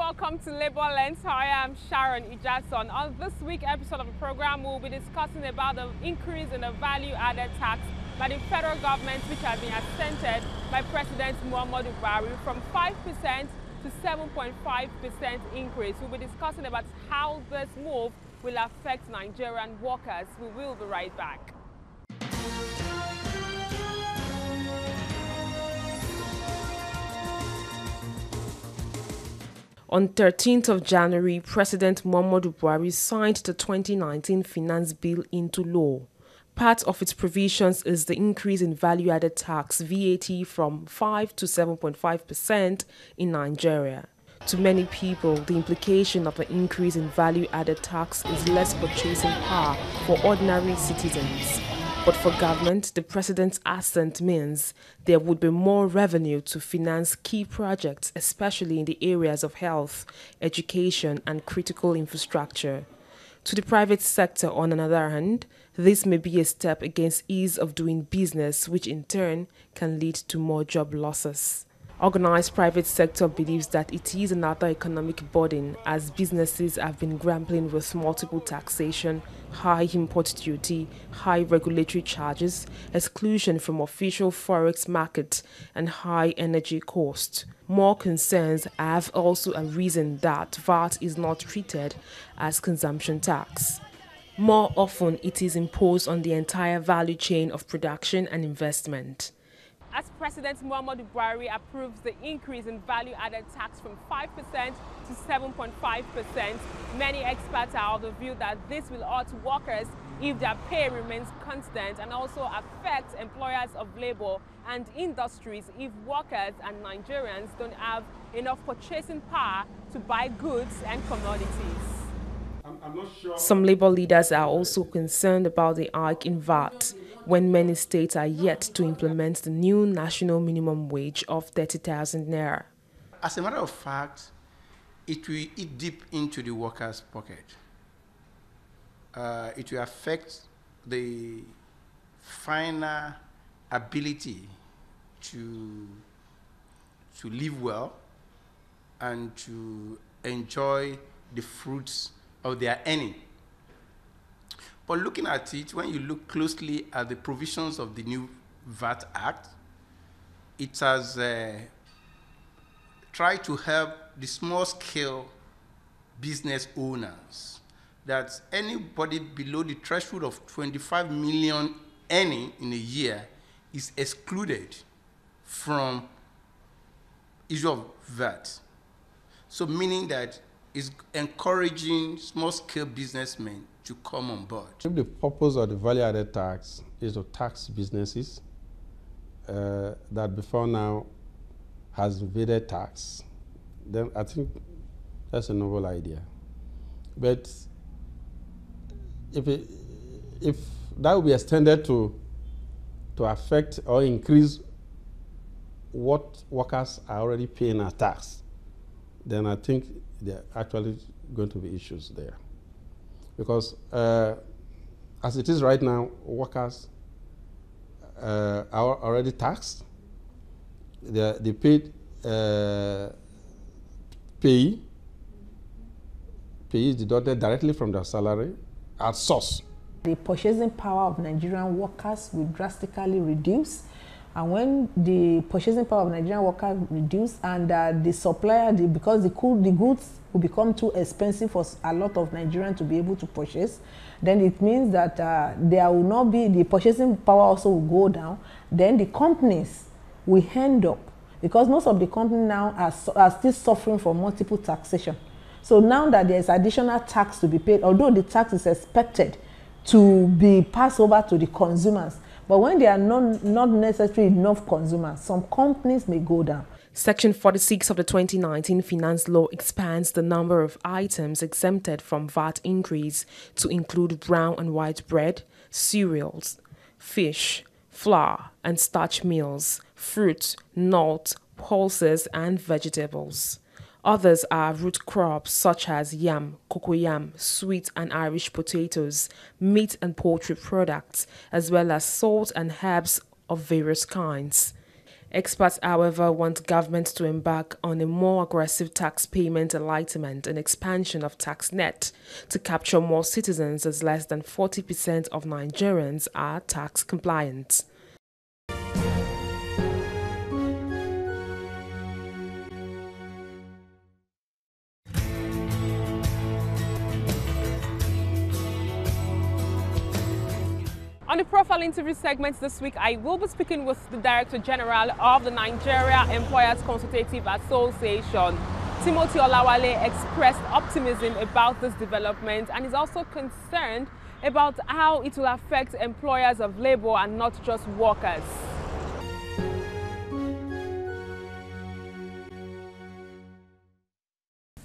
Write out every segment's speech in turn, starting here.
welcome to Labour Lens. I am Sharon Ijason. On this week's episode of the program, we'll be discussing about the increase in the value-added tax by the federal government, which has been assented by President Muhammadu Buhari from 5% to 7.5% increase. We'll be discussing about how this move will affect Nigerian workers. We will be right back. On 13th of January, President Muhammadu Buhari signed the 2019 Finance Bill into law. Part of its provisions is the increase in value-added tax (VAT) from 5 to 7.5% in Nigeria. To many people, the implication of the increase in value-added tax is less purchasing power for ordinary citizens. But for government, the president's assent means there would be more revenue to finance key projects, especially in the areas of health, education, and critical infrastructure. To the private sector, on another hand, this may be a step against ease of doing business, which in turn can lead to more job losses. Organized private sector believes that it is another economic burden as businesses have been grappling with multiple taxation, high import duty, high regulatory charges, exclusion from official forex market, and high energy costs. More concerns have also arisen that VAT is not treated as consumption tax. More often, it is imposed on the entire value chain of production and investment. As President Muhammadu Buhari approves the increase in value-added tax from 5% to 7.5%, many experts are of the view that this will hurt workers if their pay remains constant and also affect employers of labor and industries if workers and Nigerians don't have enough purchasing power to buy goods and commodities. I'm not sure. Some labor leaders are also concerned about the hike in VAT, when many states are yet to implement the new national minimum wage of 30,000 naira. As a matter of fact, it will eat deep into the workers' pocket. It will affect the final ability to live well and to enjoy the fruits of their earning. But looking at it, when you look closely at the provisions of the new VAT Act, it has tried to help the small-scale business owners, that anybody below the threshold of 25 million earning in a year is excluded from issue of VAT. So meaning that it's encouraging small-scale businessmen to come on board. If the purpose of the value-added tax is to tax businesses that before now has evaded tax, then I think that's a novel idea. But if that will be extended to affect or increase what workers are already paying as tax, then I think there are actually going to be issues there. Because as it is right now, workers are already taxed. They paid pay is deducted directly from their salary at source. The purchasing power of Nigerian workers will drastically reduce. And when the purchasing power of Nigerian workers reduce and the supplier, because the goods will become too expensive for a lot of Nigerians to be able to purchase, then it means that there will not be, the purchasing power also will go down. Then the companies will end up, because most of the companies now are still suffering from multiple taxation. So now that there's additional tax to be paid, although the tax is expected to be passed over to the consumers, but when there are not necessarily enough consumers, some companies may go down. Section 46 of the 2019 Finance Law expands the number of items exempted from VAT increase to include brown and white bread, cereals, fish, flour and starch meals, fruit, nuts, pulses and vegetables. Others are root crops such as yam, cocoyam, sweet and Irish potatoes, meat and poultry products, as well as salt and herbs of various kinds. Experts, however, want government to embark on a more aggressive tax payment enlightenment and expansion of tax net to capture more citizens, as less than 40% of Nigerians are tax compliant. On the profile interview segment this week, I will be speaking with the Director General of the Nigeria Employers Consultative Association. Timothy Olawale expressed optimism about this development and is also concerned about how it will affect employers of labor and not just workers.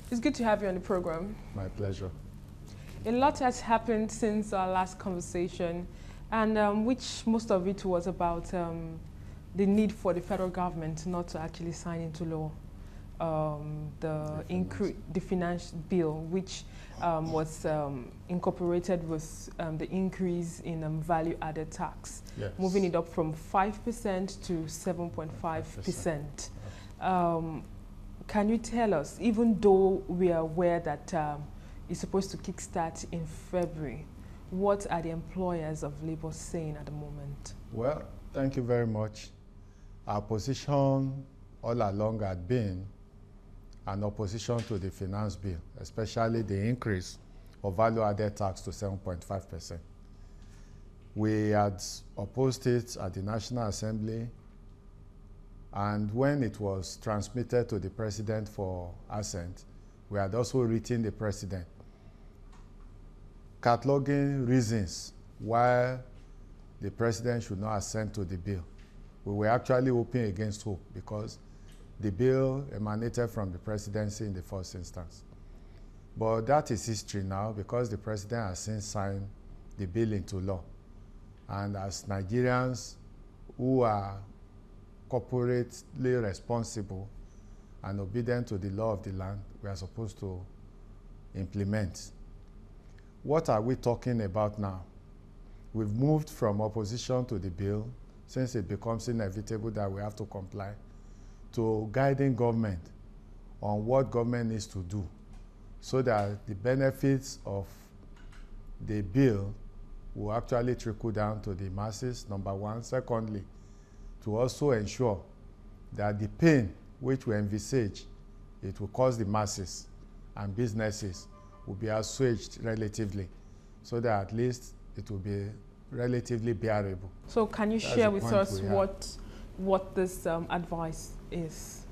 It's good to have you on the program. My pleasure. A lot has happened since our last conversation, and which most of it was about the need for the federal government not to actually sign into law the finance bill, which was incorporated with the increase in value-added tax, Yes. moving it up from 5% to 7.5%. Can you tell us, even though we are aware that it's supposed to kickstart in February, what are the employers of labor saying at the moment? Well, thank you very much. Our position all along had been an opposition to the finance bill, especially the increase of value-added tax to 7.5%. We had opposed it at the National Assembly, and when it was transmitted to the President for assent, we had also written the President cataloging reasons why the President should not assent to the bill. We were actually hoping against hope because the bill emanated from the Presidency in the first instance. But that is history now because the President has since signed the bill into law. And as Nigerians who are corporately responsible and obedient to the law of the land, we are supposed to implement. What are we talking about now? We've moved from opposition to the bill, since it becomes inevitable that we have to comply, to guiding government on what government needs to do so that the benefits of the bill will actually trickle down to the masses, number one. Secondly, to also ensure that the pain which we envisage it will cause the masses and businesses will be assuaged relatively, so that at least it will be relatively bearable. So can you That's share the with point us we have. what this advice is?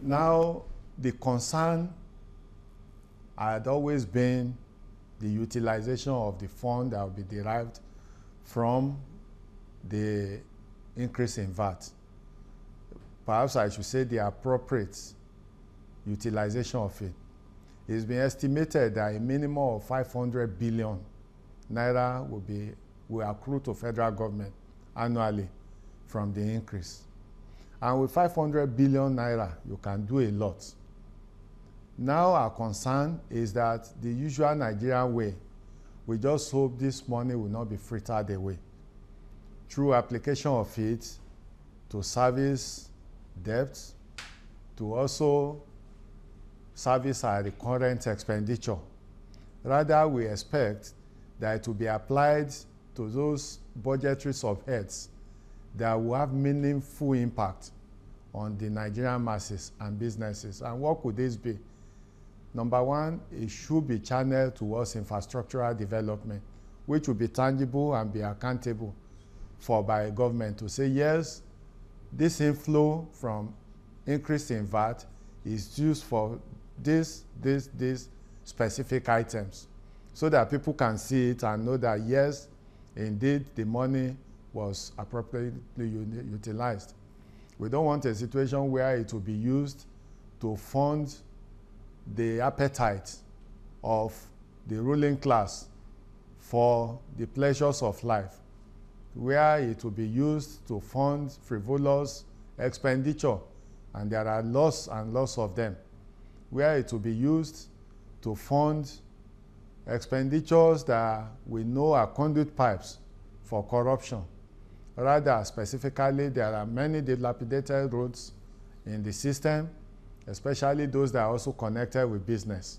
Now, the concern had always been the utilization of the fund that will be derived from the increase in VAT. Perhaps I should say the appropriate utilization of it. It's been estimated that a minimum of 500 billion naira will accrue to federal government annually from the increase. And with 500 billion naira, you can do a lot. Now our concern is that the usual Nigerian way, we just hope this money will not be frittered away through application of it to service debts, to also service our recurrent expenditure. Rather, we expect that it will be applied to those budgetary subheads that will have meaningful impact on the Nigerian masses and businesses. And what could this be? Number one, it should be channeled towards infrastructural development, which will be tangible and be accountable for by government to say, yes, this inflow from increase in VAT is used for this specific items, so that people can see it and know that, yes, indeed, the money was appropriately utilized. We don't want a situation where it will be used to fund the appetite of the ruling class for the pleasures of life, where it will be used to fund frivolous expenditure, and there are lots and lots of them, where it will be used to fund expenditures that we know are conduit pipes for corruption, Rather, specifically, there are many dilapidated roads in the system, especially those that are also connected with business.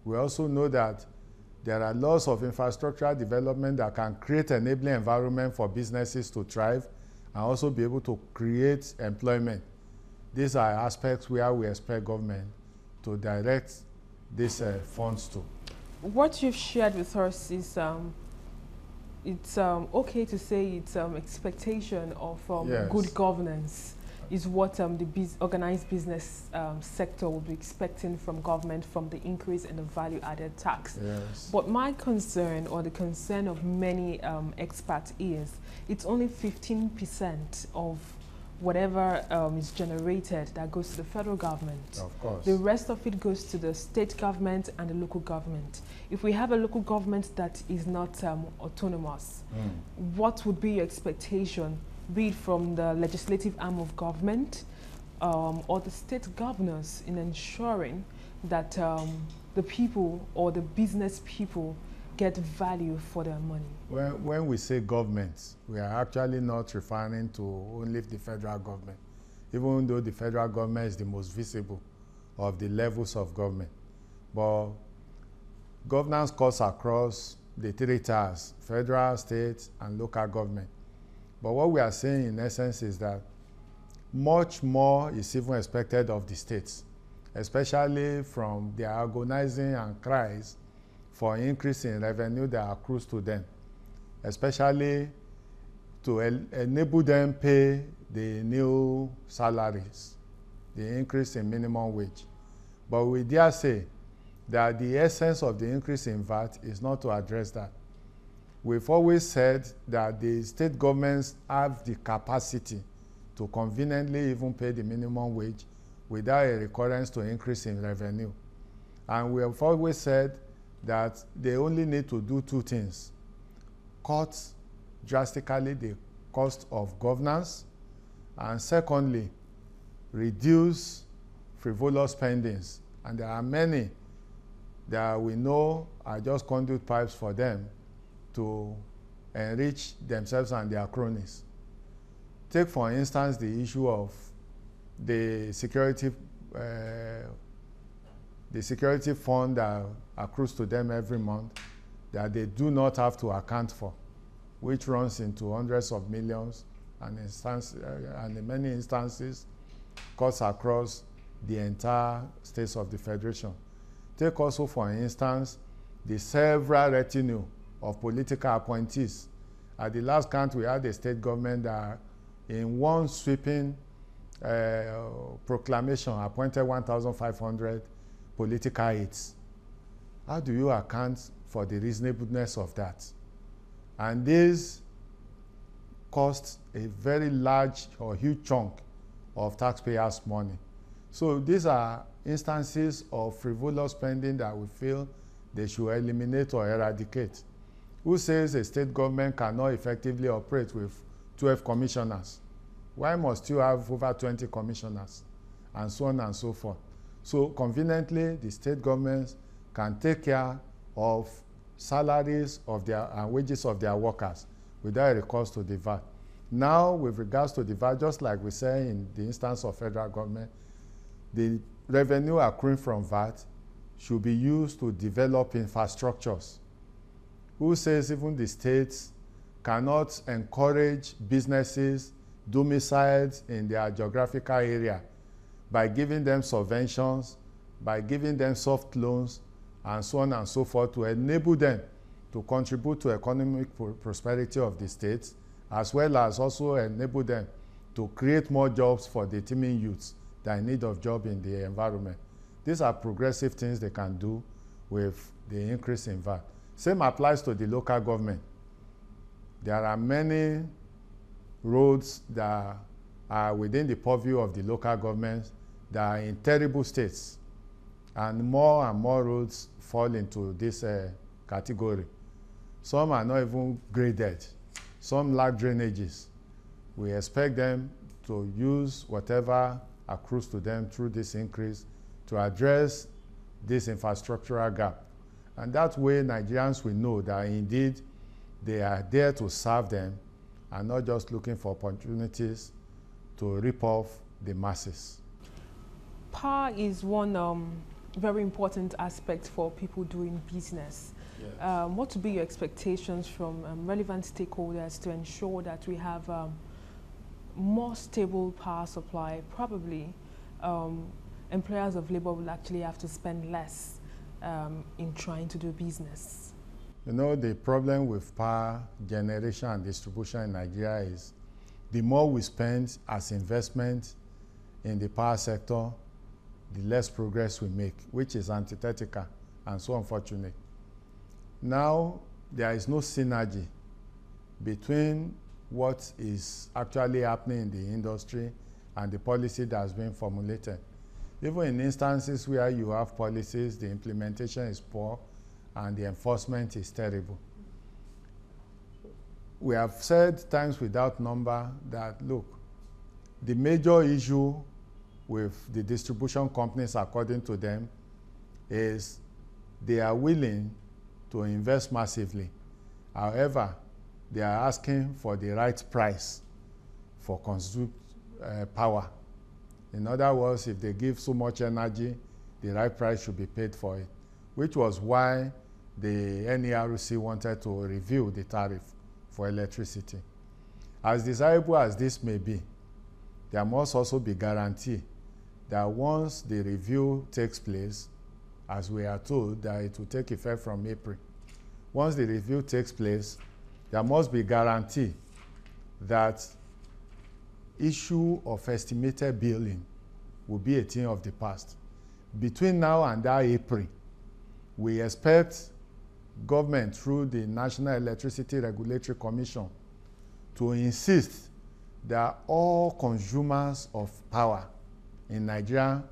We also know that there are lots of infrastructural development that can create an enabling environment for businesses to thrive and also be able to create employment. These are aspects where we expect government to direct these funds to. What you've shared with us is it's okay to say it's expectation of Yes. good governance is what the organized business sector will be expecting from government from the increase in the value-added tax. Yes. But my concern, or the concern of many experts, is it's only 15% of whatever is generated that goes to the federal government. Of course. The rest of it goes to the state government and the local government. If we have a local government that is not autonomous, what would be your expectation, be it from the legislative arm of government or the state governors, in ensuring that the people or the business people get value for their money? When we say government, we are actually not referring to only the federal government, even though the federal government is the most visible of the levels of government. But governance cuts across the three tiers: federal, state, and local government. But what we are saying in essence is that much more is even expected of the states, especially from their agonizing and cries for increase in revenue that accrues to them, especially to enable them pay the new salaries, the increase in minimum wage. But we dare say that the essence of the increase in VAT is not to address that. We've always said that the state governments have the capacity to conveniently even pay the minimum wage without a recurrence to increase in revenue. And we have always said that they only need to do two things: cut drastically the cost of governance, and secondly, reduce frivolous spendings. And there are many that we know are just conduit pipes for them to enrich themselves and their cronies. Take, for instance, the issue of the security fund that accrues to them every month that they do not have to account for, which runs into hundreds of millions and in many instances cuts across the entire states of the Federation. Take also, for instance, the several retinue of political appointees. At the last count, we had a state government that in one sweeping proclamation appointed 1,500 political aides. How do you account for the reasonableness of that? And this cost a very large or huge chunk of taxpayers' money. So these are instances of frivolous spending that we feel they should eliminate or eradicate. Who says a state government cannot effectively operate with 12 commissioners? Why must you have over 20 commissioners? And so on and so forth. So conveniently, the state governments can take care of salaries of their and wages of their workers without recourse to the VAT. Now, with regards to the VAT, just like we say in the instance of federal government, the revenue accruing from VAT should be used to develop infrastructures. Who says even the states cannot encourage businesses domiciled in their geographical area by giving them subventions, by giving them soft loans, and so on and so forth, to enable them to contribute to economic prosperity of the states, as well as also enable them to create more jobs for the teeming youths that are in need of job in the environment. These are progressive things they can do with the increase in VAT. Same applies to the local government. There are many roads that are within the purview of the local governments that are in terrible states, and more roads fall into this category. Some are not even graded. Some lack drainages. We expect them to use whatever accrues to them through this increase to address this infrastructural gap. And that way, Nigerians will know that indeed they are there to serve them and not just looking for opportunities to rip off the masses. Power is one very important aspect for people doing business. Yes. What would be your expectations from relevant stakeholders to ensure that we have more stable power supply? Probably employers of labor will actually have to spend less in trying to do business. You know, the problem with power generation and distribution in Nigeria is the more we spend as investment in the power sector, the less progress we make, which is antithetical and so unfortunate. Now, there is no synergy between what is actually happening in the industry and the policy that has been formulated. Even in instances where you have policies, the implementation is poor and the enforcement is terrible. We have said times without number that, look, the major issue with the distribution companies, according to them, is they are willing to invest massively. However, they are asking for the right price for consumed power. In other words, if they give so much energy, the right price should be paid for it, which was why the NERC wanted to review the tariff for electricity. As desirable as this may be, there must also be guarantee that once the review takes place, as we are told that it will take effect from April, once the review takes place, there must be guarantee that issue of estimated billing will be a thing of the past. Between now and that April, we expect government through the National Electricity Regulatory Commission to insist that all consumers of power in Nigeria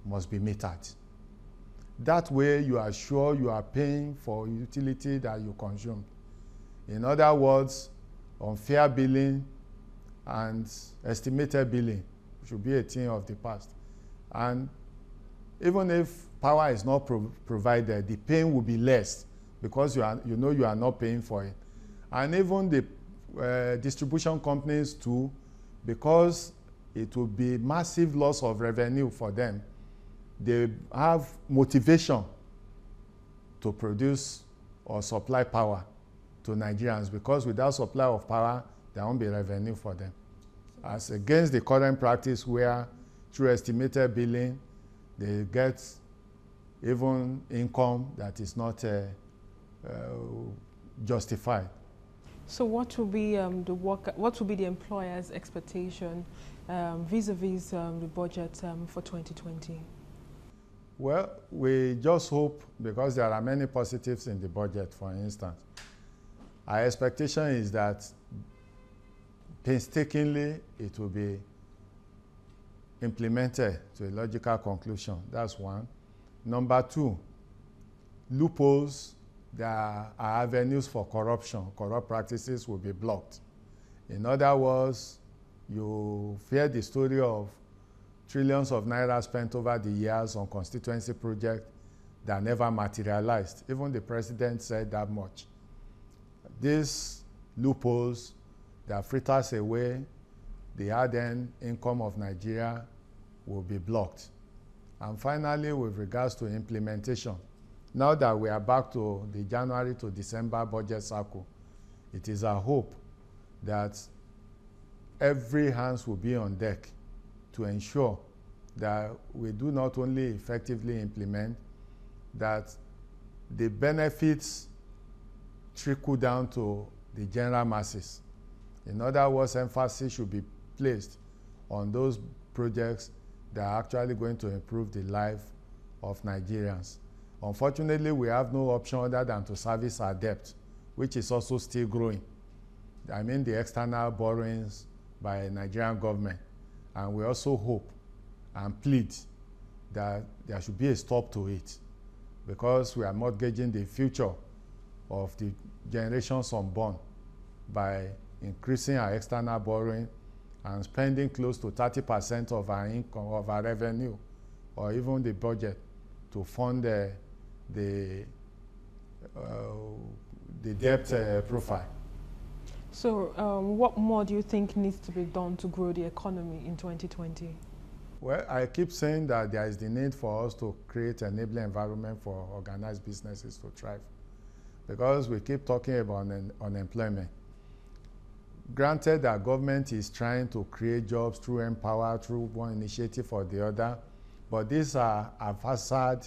must be metered. That way you are sure you are paying for utility that you consume. In other words, unfair billing and estimated billing should be a thing of the past. And even if power is not provided, the pain will be less because you know you are not paying for it. And even the distribution companies too, because it will be massive loss of revenue for them, they have motivation to produce or supply power to Nigerians, because without supply of power, there won't be revenue for them. As against the current practice where through estimated billing, they get even income that is not justified. So what will be what will be the employer's expectation vis-a-vis the budget for 2020? Well, we just hope, because there are many positives in the budget, for instance. Our expectation is that painstakingly it will be implemented to a logical conclusion. That's one. Number two, loopholes that are avenues for corruption, corrupt practices will be blocked. In other words, you hear the story of trillions of naira spent over the years on constituency projects that never materialized. Even the president said that much. These loopholes that fritters away the hard-earned income of Nigeria will be blocked. And finally, with regards to implementation, now that we are back to the January to December budget cycle, it is our hope that every hands will be on deck to ensure that we do not only effectively implement, that the benefits trickle down to the general masses. In other words, emphasis should be placed on those projects that are actually going to improve the life of Nigerians. Unfortunately, we have no option other than to service our debt, which is also still growing. I mean the external borrowings by the Nigerian government. And we also hope and plead that there should be a stop to it, because we are mortgaging the future of the generations unborn by increasing our external borrowing and spending close to 30% of our income, of our revenue, or even the budget to fund the debt profile. So what more do you think needs to be done to grow the economy in 2020? Well, I keep saying that there is the need for us to create an enabling environment for organized businesses to thrive. Because we keep talking about unemployment. Granted that government is trying to create jobs through Empower, through one initiative or the other, but these are haphazard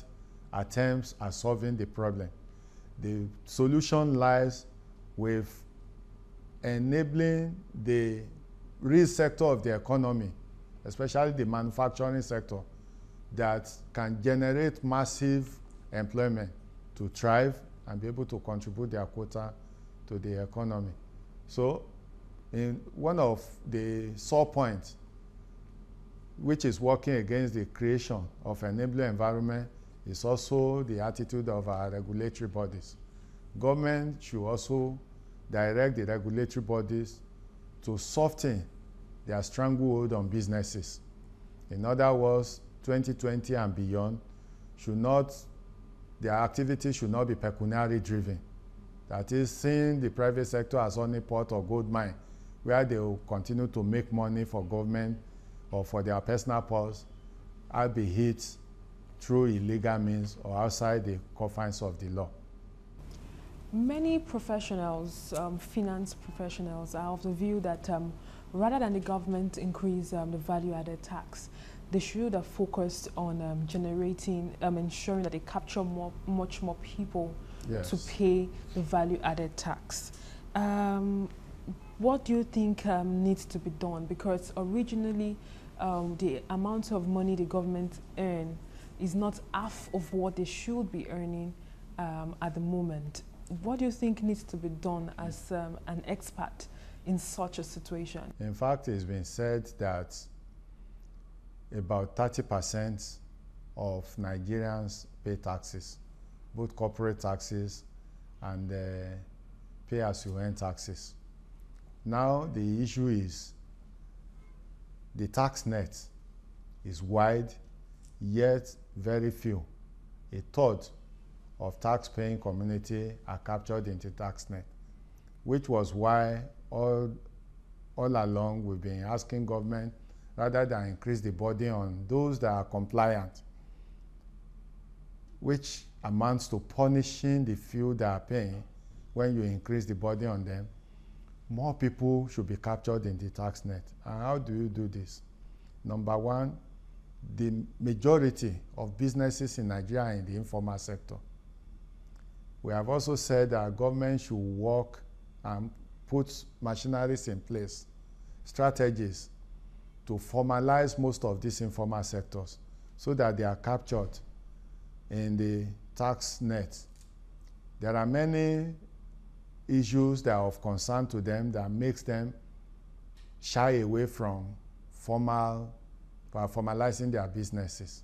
attempts at solving the problem. The solution lies with enabling the real sector of the economy, especially the manufacturing sector, that can generate massive employment to thrive and be able to contribute their quota to the economy. So, in one of the sore points, which is working against the creation of an enabling environment, is also the attitude of our regulatory bodies. Government should also direct the regulatory bodies to soften their stranglehold on businesses. In other words, 2020 and beyond, their activities should not be pecuniary driven. That is, seeing the private sector as only port or gold mine, where they will continue to make money for government or for their personal purse, albeit through illegal means or outside the confines of the law. Many professionals, finance professionals, are of the view that rather than the government increase the value-added tax, they should have focused on ensuring that they capture much more people Yes. to pay the value-added tax. What do you think needs to be done? Because originally, the amount of money the government earn is not half of what they should be earning at the moment. What do you think needs to be done as an expert in such a situation? In fact, it's been said that about 30% of Nigerians pay taxes, both corporate taxes and pay-as-you-earn taxes. Now, the issue is the tax net is wide, yet very few, a third of tax-paying community are captured into tax net, which was why all along we've been asking government, rather than increase the burden on those that are compliant, which amounts to punishing the few that are paying when you increase the burden on them, more people should be captured in the tax net. And how do you do this? Number one, the majority of businesses in Nigeria are in the informal sector. We have also said that government should work and put machineries in place, strategies to formalize most of these informal sectors so that they are captured in the tax net. There are many issues that are of concern to them that makes them shy away from formalizing their businesses.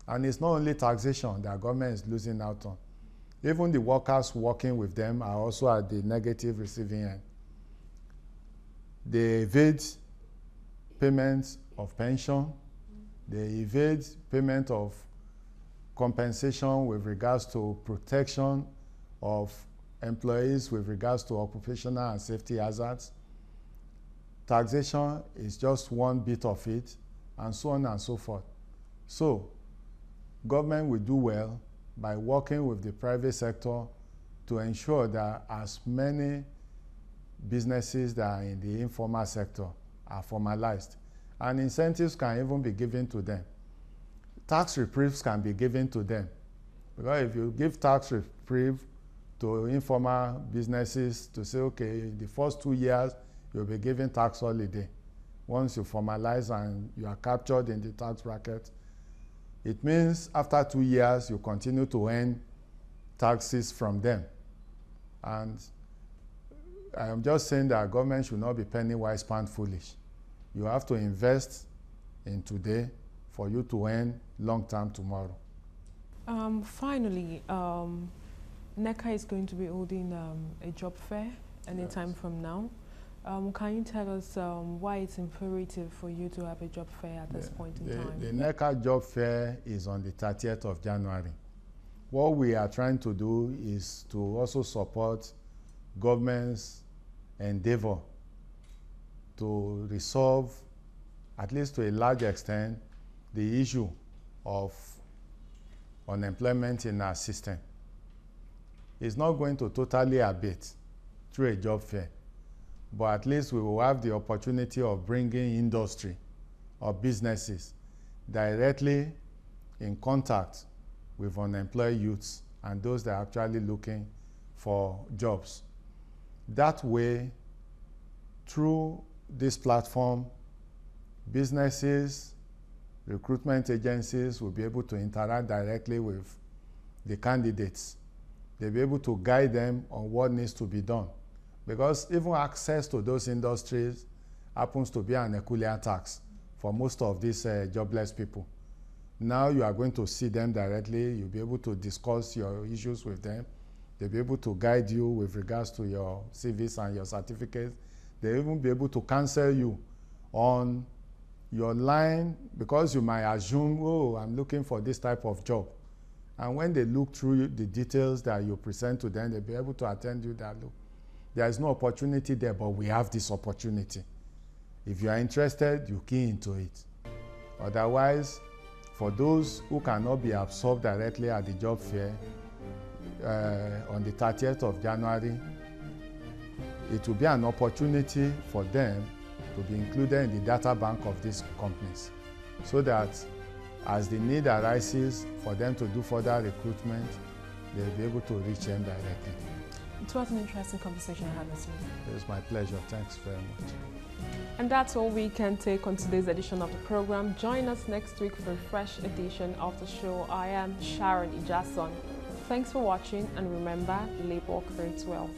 And it's not only taxation that government is losing out on. Even the workers working with them are also at the negative receiving end. They evade payment of pension. They evade payment of compensation with regards to protection of employees with regards to occupational and safety hazards. Taxation is just one bit of it, and so on and so forth. So, government will do well by working with the private sector to ensure that as many businesses that are in the informal sector are formalized. And incentives can even be given to them. Tax reprieves can be given to them. Because if you give tax reprieve to informal businesses to say, okay, the first 2 years, you'll be given tax holiday. Once you formalize and you are captured in the tax bracket, it means after 2 years, you continue to earn taxes from them. And I am just saying that government should not be penny wise, pound foolish. You have to invest in today for you to earn long term tomorrow. Finally, NECA is going to be holding a job fair anytime from now. Can you tell us why it's imperative for you to have a job fair at this point in time? The NECA job fair is on the 30th of January. What we are trying to do is to also support government's endeavor to resolve, at least to a large extent, the issue of unemployment in our system. It's not going to totally abate through a job fair, but at least we will have the opportunity of bringing industry or businesses directly in contact with unemployed youths and those that are actually looking for jobs. That way, through this platform, businesses, recruitment agencies will be able to interact directly with the candidates. They'll be able to guide them on what needs to be done. Because even access to those industries happens to be an equilibrium tax for most of these jobless people. Now you are going to see them directly. You'll be able to discuss your issues with them. They'll be able to guide you with regards to your CVs and your certificates. They'll even be able to counsel you on your line, because you might assume, oh, I'm looking for this type of job. And when they look through the details that you present to them, they'll be able to attend you that, look, there is no opportunity there, but we have this opportunity. If you are interested, you key into it. Otherwise, for those who cannot be absorbed directly at the job fair on the 30th of January, it will be an opportunity for them to be included in the data bank of these companies, so that as the need arises for them to do further recruitment, they'll be able to reach them directly. It was an interesting conversation I had this morning. It was my pleasure. Thanks very much. And that's all we can take on today's edition of the program. Join us next week for a fresh edition of the show. I am Sharon Ijason. Thanks for watching, and remember, labor creates wealth.